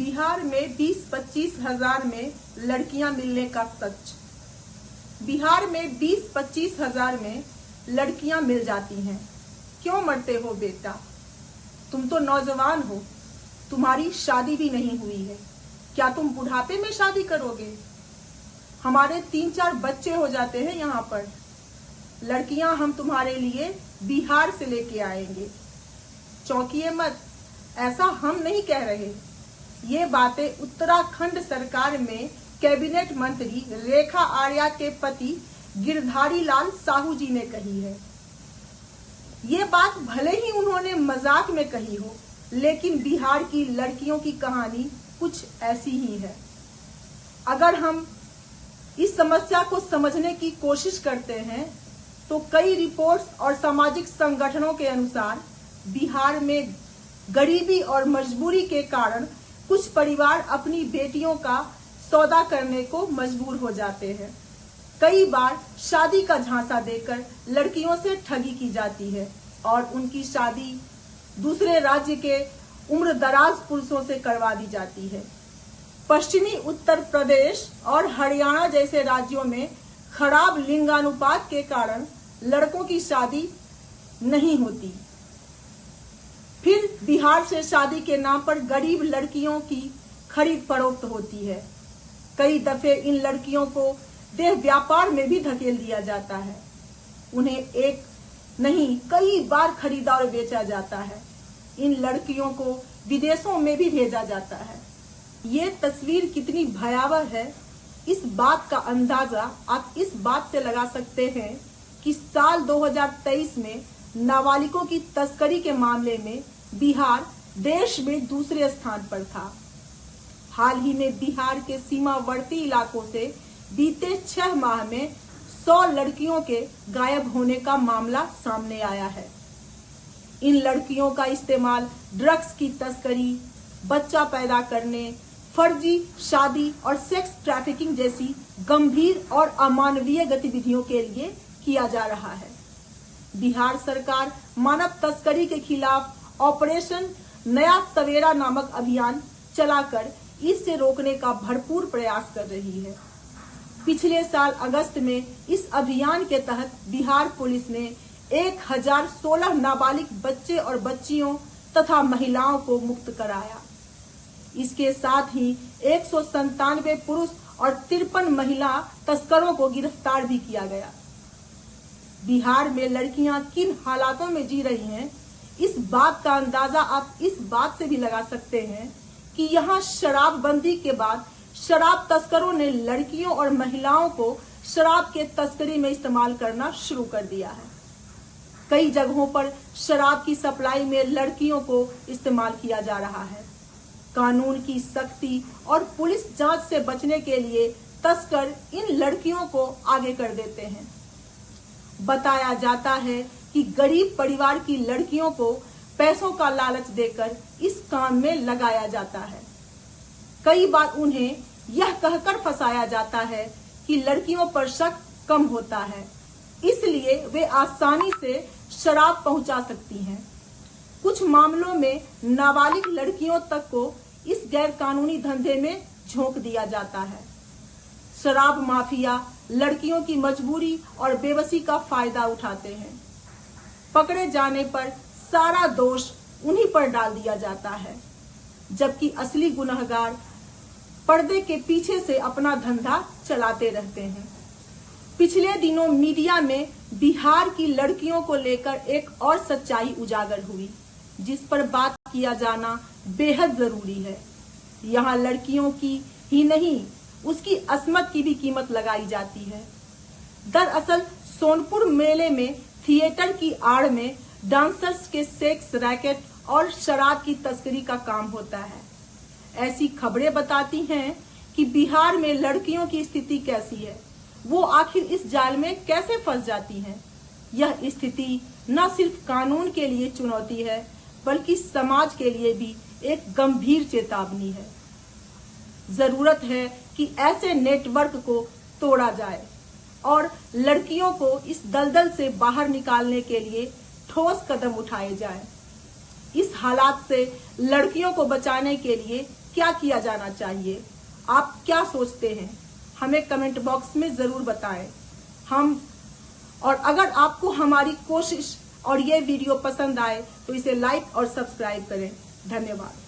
बिहार में 20-25 हजार में लड़कियां मिलने का सच। बिहार में 20-25 हजार में लड़कियां मिल जाती हैं। क्यों मरते हो बेटा? तुम तो नौजवान हो, तुम्हारी शादी भी नहीं हुई है। क्या तुम बुढ़ापे में शादी करोगे? हमारे 3-4 बच्चे हो जाते हैं यहाँ पर। लड़कियां हम तुम्हारे लिए बिहार से लेके आएंगे। चौंकिए मत, ऐसा हम नहीं कह रहे। ये बातें उत्तराखंड सरकार में कैबिनेट मंत्री रेखा आर्या के पति गिरधारी लाल साहू जी ने कही है। ये बात भले ही उन्होंने मजाक में कही हो, लेकिन बिहार की लड़कियों की कहानी कुछ ऐसी ही है। अगर हम इस समस्या को समझने की कोशिश करते हैं तो कई रिपोर्ट्स और सामाजिक संगठनों के अनुसार बिहार में गरीबी और मजबूरी के कारण कुछ परिवार अपनी बेटियों का सौदा करने को मजबूर हो जाते हैं। कई बार शादी का झांसा देकर लड़कियों से ठगी की जाती है और उनकी शादी दूसरे राज्य के उम्रदराज पुरुषों से करवा दी जाती है। पश्चिमी उत्तर प्रदेश और हरियाणा जैसे राज्यों में खराब लिंगानुपात के कारण लड़कों की शादी नहीं होती। फिर बिहार से शादी के नाम पर गरीब लड़कियों की खरीद फरोख्त होती है। कई दफे इन लड़कियों को देह व्यापार में भी धकेल दिया जाता है। उन्हें एक नहीं कई बार खरीदा और बेचा जाता है। इन लड़कियों को विदेशों में भी भेजा जाता है। ये तस्वीर कितनी भयावह है, इस बात का अंदाजा आप इस बात से लगा सकते हैं कि साल 2023 में नाबालिगों की तस्करी के मामले में बिहार देश में दूसरे स्थान पर था। हाल ही में बिहार के सीमावर्ती इलाकों से बीते 6 माह में 100 लड़कियों के गायब होने का मामला सामने आया है। इन लड़कियों का इस्तेमाल ड्रग्स की तस्करी, बच्चा पैदा करने, फर्जी शादी और सेक्स ट्रैफिकिंग जैसी गंभीर और अमानवीय गतिविधियों के लिए किया जा रहा है। बिहार सरकार मानव तस्करी के खिलाफ ऑपरेशन नया सवेरा नामक अभियान चलाकर इससे रोकने का भरपूर प्रयास कर रही है। पिछले साल अगस्त में इस अभियान के तहत बिहार पुलिस ने 1016 नाबालिग बच्चे और बच्चियों तथा महिलाओं को मुक्त कराया। इसके साथ ही 197 पुरुष और 53 महिला तस्करों को गिरफ्तार भी किया गया। बिहार में लड़कियां किन हालातों में जी रही हैं, इस बात का अंदाजा आप इस बात से भी लगा सकते हैं कि यहाँ शराबबंदी के बाद शराब तस्करों ने लड़कियों और महिलाओं को शराब के तस्करी में इस्तेमाल करना शुरू कर दिया है। कई जगहों पर शराब की सप्लाई में लड़कियों को इस्तेमाल किया जा रहा है। कानून की सख्ती और पुलिस जांच से बचने के लिए तस्कर इन लड़कियों को आगे कर देते हैं। बताया जाता है कि गरीब परिवार की लड़कियों को पैसों का लालच देकर इस काम में लगाया जाता है। कई बार उन्हें यह कहकर फंसाया जाता है कि लड़कियों पर शक कम होता है, इसलिए वे आसानी से शराब पहुंचा सकती हैं। कुछ मामलों में नाबालिग लड़कियों तक को इस गैरकानूनी धंधे में झोंक दिया जाता है। शराब माफिया लड़कियों की मजबूरी और बेबसी का फायदा उठाते हैं। पकड़े जाने पर सारा दोष उन्हीं पर डाल दिया जाता है, जबकि असली गुनहगार पर्दे के पीछे से अपना धंधा चलाते रहते हैं। पिछले दिनों मीडिया में बिहार की लड़कियों को लेकर एक और सच्चाई उजागर हुई, जिस पर बात किया जाना बेहद जरूरी है। यहाँ लड़कियों की ही नहीं, उसकी अस्मत की भी कीमत लगाई जाती है। दरअसल सोनपुर मेले में थिएटर की आड़ में डांसर्स के सेक्स रैकेट और शराब की तस्करी का काम होता है। ऐसी खबरें बताती हैं कि बिहार में लड़कियों की स्थिति कैसी है, वो आखिर इस जाल में कैसे फंस जाती हैं। यह स्थिति न सिर्फ कानून के लिए चुनौती है, बल्कि समाज के लिए भी एक गंभीर चेतावनी है। जरूरत है कि ऐसे नेटवर्क को तोड़ा जाए और लड़कियों को इस दलदल से बाहर निकालने के लिए ठोस कदम उठाए जाएं। इस हालात से लड़कियों को बचाने के लिए क्या किया जाना चाहिए? आप क्या सोचते हैं? हमें कमेंट बॉक्स में जरूर बताएं। और अगर आपको हमारी कोशिश और ये वीडियो पसंद आए तो इसे लाइक और सब्सक्राइब करें। धन्यवाद।